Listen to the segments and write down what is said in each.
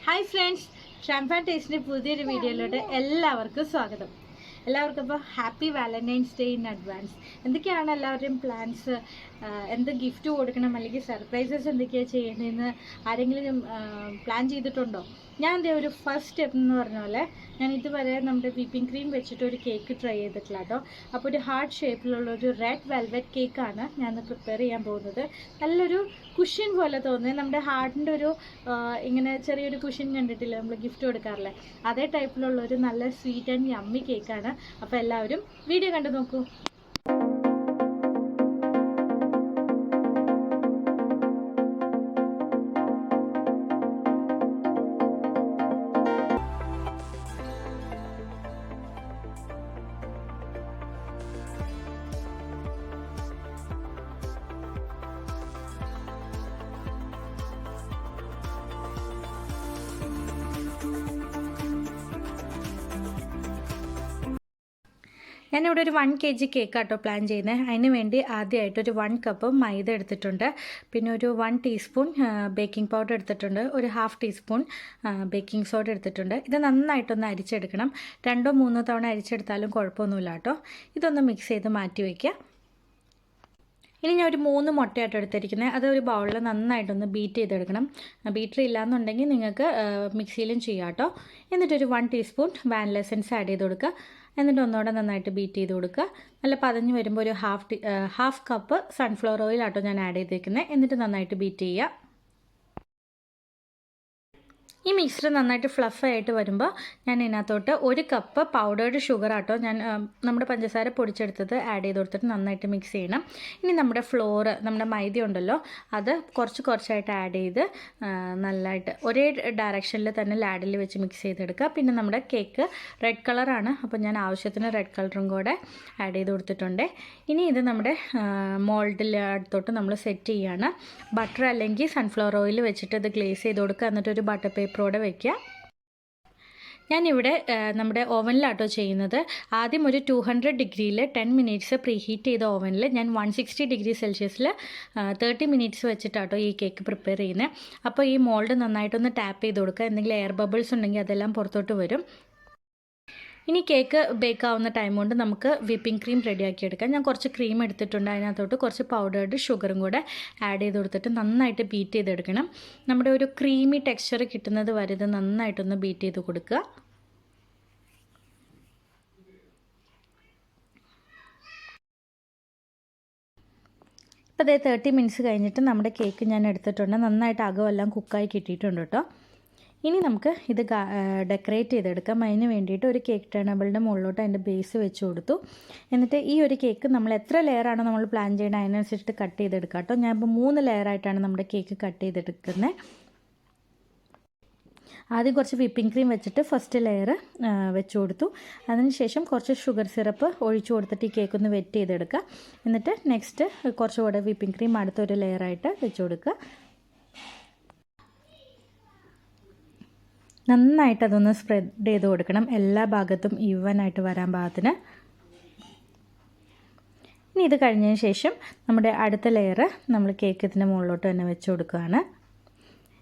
Hi friends, ഷാംപാൻ ടേസ്റ്റിൻ്റെ പുതിയൊരു വീഡിയോയിലോട്ട് എല്ലാവർക്കും സ്വാഗതം. എല്ലാവർക്കും ഇപ്പോൾ happy Valentine's day in advance. എന്തൊക്കെയാണ് എല്ലാവരുടെയും പ്ലാൻസ്? എന്ത് ഗിഫ്റ്റ് കൊടുക്കണം അല്ലെങ്കിൽ സർപ്രൈസസ് എന്തൊക്കെയാണ് ചെയ്യേണ്ടതെന്ന് ആരെങ്കിലും പ്ലാൻ ചെയ്തിട്ടുണ്ടോ? ഞാൻ എൻ്റെ ഒരു ഫസ്റ്റ് സ്റ്റെപ്പ് എന്ന് പറഞ്ഞ പോലെ ഞാൻ ഇതുവരെ നമ്മുടെ വിപ്പിംഗ് ക്രീം വെച്ചിട്ട് ഒരു കേക്ക് ട്രൈ ചെയ്തിട്ടില്ല കേട്ടോ. അപ്പോൾ ഒരു ഹാർട്ട് ഷേപ്പിലുള്ള ഒരു റെഡ് വെൽവെറ്റ് കേക്കാണ് ഞാൻ പ്രിപ്പയർ ചെയ്യാൻ പോകുന്നത്. നല്ലൊരു കുഷ്യൻ പോലെ തോന്നുന്നത്, നമ്മുടെ ഹാർട്ടിൻ്റെ ഒരു ഇങ്ങനെ ചെറിയൊരു കുഷ്യൻ കണ്ടിട്ടില്ല നമ്മൾ ഗിഫ്റ്റ് കൊടുക്കാറില്ലേ, അതേ ടൈപ്പിലുള്ള ഒരു നല്ല സ്വീറ്റ് ആൻഡ് യമ്മി കേക്കാണ്. അപ്പോൾ എല്ലാവരും വീഡിയോ കണ്ടു നോക്കൂ. ഞാനിവിടെ ഒരു 1 kg കേക്കാട്ടോ പ്ലാൻ ചെയ്യുന്നത്. അതിന് വേണ്ടി ആദ്യമായിട്ടൊരു 1 കപ്പ് മൈദ എടുത്തിട്ടുണ്ട്, പിന്നെ ഒരു 1 ടീസ്പൂൺ ബേക്കിംഗ് പൗഡർ എടുത്തിട്ടുണ്ട്, ഒരു 1/2 ടീസ്പൂൺ ബേക്കിംഗ് സോഡ എടുത്തിട്ടുണ്ട്. ഇത് നന്നായിട്ടൊന്ന് അരിച്ചെടുക്കണം. 2-3 തവണ അരിച്ചെടുത്താലും കുഴപ്പമൊന്നുമില്ല കേട്ടോ. ഇതൊന്ന് മിക്സ് ചെയ്ത് മാറ്റി വയ്ക്കുക. ഇനി ഞാൻ ഒരു 3 മുട്ടയായിട്ട് എടുത്തിരിക്കുന്നത്. അത് ഒരു ബൗളിൽ നന്നായിട്ടൊന്ന് ബീറ്റ് ചെയ്തെടുക്കണം. ബീറ്റർ ഇല്ലയെന്നുണ്ടെങ്കിൽ നിങ്ങൾക്ക് മിക്സിയിലും ചെയ്യാം കേട്ടോ. എന്നിട്ടൊരു 1 ടീസ്പൂൺ വാനില എസൻസ് ആഡ് ചെയ്ത് കൊടുക്കുക. എന്നിട്ട് ഒന്നുകൂടെ നന്നായിട്ട് ബീറ്റ് ചെയ്ത് കൊടുക്കുക. നല്ല പതഞ്ഞ് വരുമ്പോൾ ഒരു ഹാഫ് കപ്പ് സൺഫ്ലവർ ഓയിൽ ആട്ടോ ഞാൻ ആഡ് ചെയ്തേക്കുന്നത്. എന്നിട്ട് നന്നായിട്ട് ബീറ്റ് ചെയ്യുക. ഈ മിക്സർ നന്നായിട്ട് ഫ്ലഫ് ആയിട്ട് വരുമ്പോൾ ഞാൻ ഇതിനകത്തോട്ട് 1 കപ്പ് പൗഡേർഡ് ഷുഗർ ആട്ടോ ഞാൻ നമ്മുടെ പഞ്ചസാര പൊടിച്ചെടുത്തത് ആഡ് ചെയ്ത് കൊടുത്തിട്ട് നന്നായിട്ട് മിക്സ് ചെയ്യണം. ഇനി നമ്മുടെ ഫ്ലോർ, നമ്മുടെ മൈദ ഉണ്ടല്ലോ, അത് കുറച്ചായിട്ട് ആഡ് ചെയ്ത് നല്ലതായിട്ട് ഒരേ ഡയറക്ഷനിൽ തന്നെ ലാഡിൽ വെച്ച് മിക്സ് ചെയ്തെടുക്കുക. പിന്നെ നമ്മുടെ കേക്ക് റെഡ് കളറാണ്, അപ്പോൾ ഞാൻ ആവശ്യത്തിന് റെഡ് കളറും കൂടെ ആഡ് ചെയ്ത് കൊടുത്തിട്ടുണ്ട്. ഇനി ഇത് നമ്മുടെ മോൾഡിൽ അടുത്തോട്ട് നമ്മൾ സെറ്റ് ചെയ്യുകയാണ്. ബട്ടർ അല്ലെങ്കിൽ സൺഫ്ലവർ ഓയിൽ വെച്ചിട്ട് ഇത് ഗ്ലേസ് ചെയ്ത് കൊടുക്കുക. എന്നിട്ടൊരു ബട്ടർ പേപ്പറോടെ വയ്ക്കുക. ഞാനിവിടെ നമ്മുടെ ഓവനിലാട്ടോ ചെയ്യുന്നത്. ആദ്യം ഒരു 200 ഡിഗ്രിയിൽ 10 മിനിറ്റ്സ് പ്രീ ഹീറ്റ് ചെയ്ത ഓവനിൽ ഞാൻ 160 ഡിഗ്രി സെൽഷ്യസിൽ 30 മിനിറ്റ്സ് വെച്ചിട്ടാട്ടോ ഈ കേക്ക് പ്രിപ്പയർ ചെയ്യുന്നത്. അപ്പോൾ ഈ മോൾഡ് നന്നായിട്ടൊന്ന് ടാപ്പ് ചെയ്ത് കൊടുക്കുക. എന്തെങ്കിലും എയർ ബബിൾസ് ഉണ്ടെങ്കിൽ അതെല്ലാം പുറത്തോട്ട് വരും. ഇനി കേക്ക് ബേക്ക് ആവുന്ന ടൈം കൊണ്ട് നമുക്ക് വിപ്പിംഗ് ക്രീം റെഡിയാക്കി എടുക്കാം. ഞാൻ കുറച്ച് ക്രീം എടുത്തിട്ടുണ്ട്. അതിനകത്തോട്ട് കുറച്ച് പൗഡേർഡ് ഷുഗറും കൂടെ ആഡ് ചെയ്ത് കൊടുത്തിട്ട് നന്നായിട്ട് ബീറ്റ് ചെയ്തെടുക്കണം. നമ്മുടെ ഒരു ക്രീമി ടെക്സ്ചർ കിട്ടുന്നത് വരെ ഇത് നന്നായിട്ടൊന്ന് ബീറ്റ് ചെയ്ത് കൊടുക്കുക. ഇപ്പോൾ അതേ 30 മിനിറ്റ്സ് കഴിഞ്ഞിട്ട് നമ്മുടെ കേക്ക് ഞാൻ എടുത്തിട്ടുണ്ട്. നന്നായിട്ട് അകമെല്ലാം കുക്കായി കിട്ടിയിട്ടുണ്ട് കേട്ടോ. ഇനി നമുക്ക് ഇത് ഡെക്കറേറ്റ് ചെയ്തെടുക്കാം. അതിന് വേണ്ടിയിട്ട് ഒരു കേക്ക് ടേണബിളിൻ്റെ മുകളിലോട്ട് അതിൻ്റെ ബേസ് വെച്ച് കൊടുത്തു. എന്നിട്ട് ഈ ഒരു കേക്ക് നമ്മൾ എത്ര ലെയറാണ് നമ്മൾ പ്ലാൻ ചെയ്യുന്നത് അതിനനുസരിച്ചിട്ട് കട്ട് ചെയ്തെടുക്കാം കേട്ടോ. ഞാനിപ്പോൾ 3 ലെയറായിട്ടാണ് നമ്മുടെ കേക്ക് കട്ട് ചെയ്തെടുക്കുന്നത്. ആദ്യം കുറച്ച് വിപ്പിംഗ് ക്രീം വെച്ചിട്ട് ഫസ്റ്റ് ലെയർ വെച്ച് കൊടുത്തു. അതിനുശേഷം കുറച്ച് ഷുഗർ സിറപ്പ് ഒഴിച്ചു കൊടുത്തിട്ട് ഈ കേക്ക് ഒന്ന് വെറ്റ് ചെയ്തെടുക്കുക. എന്നിട്ട് നെക്സ്റ്റ് കുറച്ചുകൂടെ വിപ്പിംഗ് ക്രീം അടുത്തൊരു ലെയറായിട്ട് വെച്ച് കൊടുക്കുക. നന്നായിട്ട് അതൊന്ന് സ്പ്രെഡ് ചെയ്ത് കൊടുക്കണം, എല്ലാ ഭാഗത്തും ഈവനായിട്ട് വരാൻ പാകത്തിന്. ഇനി ഇത് കഴിഞ്ഞതിന് ശേഷം നമ്മുടെ അടുത്ത ലെയർ നമ്മൾ കേക്ക് ഇതിൻ്റെ മുകളിലോട്ട് തന്നെ വെച്ച് കൊടുക്കുകയാണ്.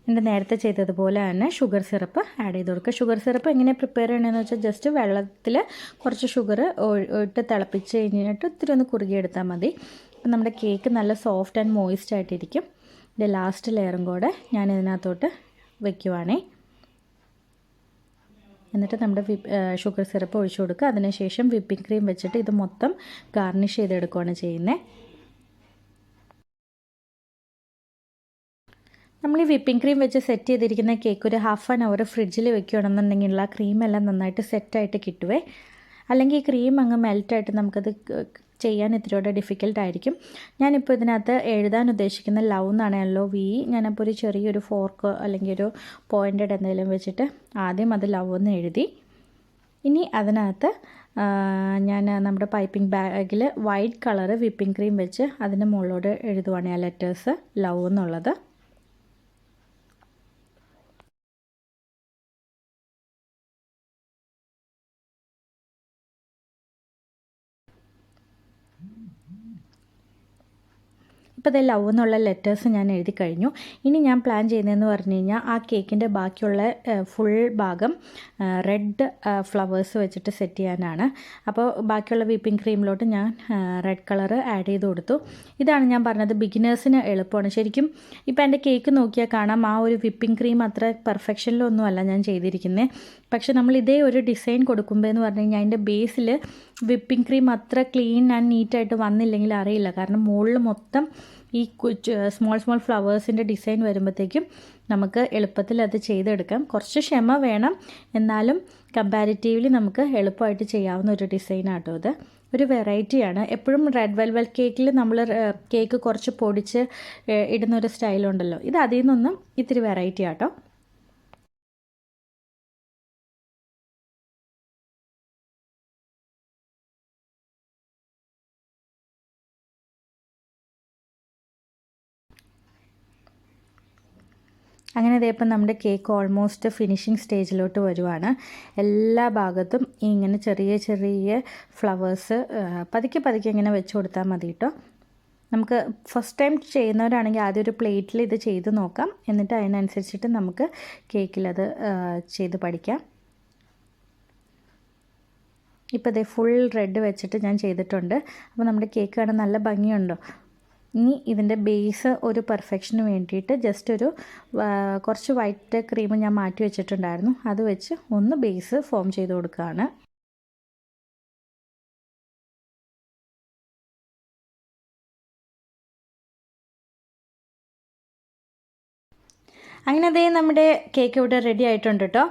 എൻ്റെ നേരത്തെ ചെയ്തതുപോലെ തന്നെ ഷുഗർ സിറപ്പ് ആഡ് ചെയ്ത് കൊടുക്കുക. ഷുഗർ സിറപ്പ് എങ്ങനെ പ്രിപ്പയർ ചെയ്യണമെന്ന് വെച്ചാൽ ജസ്റ്റ് വെള്ളത്തിൽ കുറച്ച് ഷുഗർ ഇട്ട് തിളപ്പിച്ച് കഴിഞ്ഞിട്ട് ഇത്തിരി ഒന്ന് കുറുകിയെടുത്താൽ മതി. അപ്പം നമ്മുടെ കേക്ക് നല്ല സോഫ്റ്റ് ആൻഡ് മോയിസ്റ്റ് ആയിട്ടിരിക്കും. ഇതിൻ്റെ ലാസ്റ്റ് ലെയറും കൂടെ ഞാൻ ഇതിനകത്തോട്ട് വയ്ക്കുവാണേ. എന്നിട്ട് നമ്മുടെ ഷുഗർ സിറപ്പ് ഒഴിച്ചു കൊടുക്കുക. അതിനുശേഷം വിപ്പിംഗ് ക്രീം വെച്ചിട്ട് ഇത് മൊത്തം ഗാർണിഷ് ചെയ്തെടുക്കുകയാണ് ചെയ്യുന്നത്. നമ്മൾ ഈ വിപ്പിംഗ് ക്രീം വെച്ച് സെറ്റ് ചെയ്തിരിക്കുന്ന കേക്ക് ഒരു 1/2 hour ഫ്രിഡ്ജിൽ വെക്കുകയാണെന്നുണ്ടെങ്കിൽ ആ ക്രീമെല്ലാം നന്നായിട്ട് സെറ്റായിട്ട് കിട്ടുവേ. അല്ലെങ്കിൽ ഈ ക്രീം അങ്ങ് മെൽറ്റായിട്ട് നമുക്കത് ചെയ്യാൻ ഇത്തിരിയോടെ ഡിഫിക്കൽട്ടായിരിക്കും. ഞാനിപ്പോൾ ഇതിനകത്ത് എഴുതാൻ ഉദ്ദേശിക്കുന്ന ലവ് എന്നാണല്ലോ വി. ഞാനപ്പോൾ ഒരു ചെറിയൊരു ഫോർക്ക് അല്ലെങ്കിൽ ഒരു പോയിൻറ്റഡ് എന്തെങ്കിലും വെച്ചിട്ട് ആദ്യം അത് ലവ് എന്ന് എഴുതി. ഇനി അതിനകത്ത് ഞാൻ നമ്മുടെ പൈപ്പിംഗ് ബാഗിൽ വൈറ്റ് കളറ് വിപ്പിംഗ് ക്രീം വെച്ച് അതിൻ്റെ മുകളിലോട്ട് എഴുതുവാണ് ആ ലെറ്റേഴ്സ് ലവ് എന്നുള്ളത്. അപ്പോൾ അത് ലവ് എന്നുള്ള ലെറ്റേഴ്സ് ഞാൻ എഴുതി കഴിഞ്ഞു. ഇനി ഞാൻ പ്ലാൻ ചെയ്യുന്നതെന്ന് പറഞ്ഞു കഴിഞ്ഞാൽ ആ കേക്കിൻ്റെ ബാക്കിയുള്ള ഫുൾ ഭാഗം റെഡ് ഫ്ലവേഴ്സ് വെച്ചിട്ട് സെറ്റ് ചെയ്യാനാണ്. അപ്പോൾ ബാക്കിയുള്ള വിപ്പിംഗ് ക്രീമിലോട്ട് ഞാൻ റെഡ് കളർ ആഡ് ചെയ്ത് കൊടുത്തു. ഇതാണ് ഞാൻ പറഞ്ഞത്, ബിഗിനേഴ്സിന് എളുപ്പമാണ്. ശരിക്കും ഇപ്പോൾ എൻ്റെ കേക്ക് നോക്കിയാൽ കാണാം ആ ഒരു വിപ്പിംഗ് ക്രീം അത്ര പെർഫെക്ഷനിലൊന്നും അല്ല ഞാൻ ചെയ്തിരിക്കുന്നത്. പക്ഷേ നമ്മൾ ഇതേ ഒരു ഡിസൈൻ കൊടുക്കുമ്പോൾ എന്ന് പറഞ്ഞു കഴിഞ്ഞാൽ അതിൻ്റെ ബേസിൽ വിപ്പിംഗ് ക്രീം അത്ര ക്ലീൻ ആൻഡ് നീറ്റായിട്ട് വന്നില്ലെങ്കിൽ അറിയില്ല. കാരണം മുകളിൽ മൊത്തം ഈ സ്മോൾ ഫ്ലവേഴ്സിൻ്റെ ഡിസൈൻ വരുമ്പോഴത്തേക്കും നമുക്ക് എളുപ്പത്തിൽ അത് ചെയ്തെടുക്കാം. കുറച്ച് ക്ഷമ വേണം, എന്നാലും കമ്പാരിറ്റീവ്ലി നമുക്ക് എളുപ്പമായിട്ട് ചെയ്യാവുന്ന ഒരു ഡിസൈനാട്ടോ ഇത്. ഒരു വെറൈറ്റിയാണ്. എപ്പോഴും റെഡ് വെൽവെറ്റ് കേക്കിൽ നമ്മൾ കേക്ക് കുറച്ച് പൊടിച്ച് ഇടുന്നൊരു സ്റ്റൈലുണ്ടല്ലോ, ഇത് അതിൽ നിന്നൊന്നും ഇത്തിരി വെറൈറ്റി ആട്ടോ. അങ്ങനെ ഇതേപ്പം നമ്മുടെ കേക്ക് ഓൾമോസ്റ്റ് ഫിനിഷിങ് സ്റ്റേജിലോട്ട് വരുവാണ്. എല്ലാ ഭാഗത്തും ഇങ്ങനെ ചെറിയ ചെറിയ ഫ്ലവേഴ്സ് പതുക്കെ ഇങ്ങനെ വെച്ച് കൊടുത്താൽ മതി കേട്ടോ. നമുക്ക് ഫസ്റ്റ് ടൈം ചെയ്യുന്നവരാണെങ്കിൽ ആദ്യം ഒരു പ്ലേറ്റിൽ ഇത് ചെയ്ത് നോക്കാം, എന്നിട്ട് അതിനനുസരിച്ചിട്ട് നമുക്ക് കേക്കിലത് ചെയ്ത് പഠിക്കാം. ഇപ്പോൾ ഇതേ ഫുൾ റെഡ് വെച്ചിട്ട് ഞാൻ ചെയ്തിട്ടുണ്ട്. അപ്പോൾ നമ്മുടെ കേക്ക് കാണാൻ നല്ല ഭംഗിയുണ്ടോ. ഇനി ഇതിൻ്റെ ബേസ് ഒരു പെർഫെക്ഷന് വേണ്ടിയിട്ട് ജസ്റ്റ് ഒരു കുറച്ച് വൈറ്റ് ക്രീം ഞാൻ മാറ്റി വെച്ചിട്ടുണ്ടായിരുന്നു, അത് വെച്ച് ഒന്ന് ബേസ് ഫോം ചെയ്ത് കൊടുക്കുകയാണ്. അങ്ങനെ അതേ നമ്മുടെ കേക്ക് ഇവിടെ റെഡി ആയിട്ടുണ്ട് കേട്ടോ.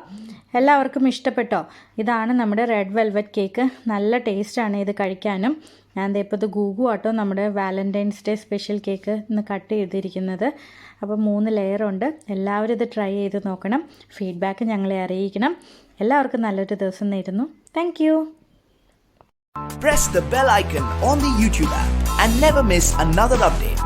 എല്ലാവർക്കും ഇഷ്ടപ്പെട്ടോ? ഇതാണ് നമ്മുടെ റെഡ് വെൽവെറ്റ് കേക്ക്. നല്ല ടേസ്റ്റാണ് ഇത് കഴിക്കാനും. ഞാൻ ഇപ്പോൾ ഇത് ഗൂഗു ആട്ടോ, നമ്മുടെ വാലൻറ്റൈൻസ് ഡേ സ്പെഷ്യൽ കേക്ക് ഇന്ന് കട്ട് ചെയ്തിരിക്കുന്നത്. അപ്പോൾ 3 ലെയറുണ്ട്. എല്ലാവരും ഇത് ട്രൈ ചെയ്ത് നോക്കണം, ഫീഡ്ബാക്ക് ഞങ്ങളെ അറിയിക്കണം. എല്ലാവർക്കും നല്ലൊരു ദിവസം നേരുന്നു. Thank you. Press the bell icon on the YouTube app and never miss another update.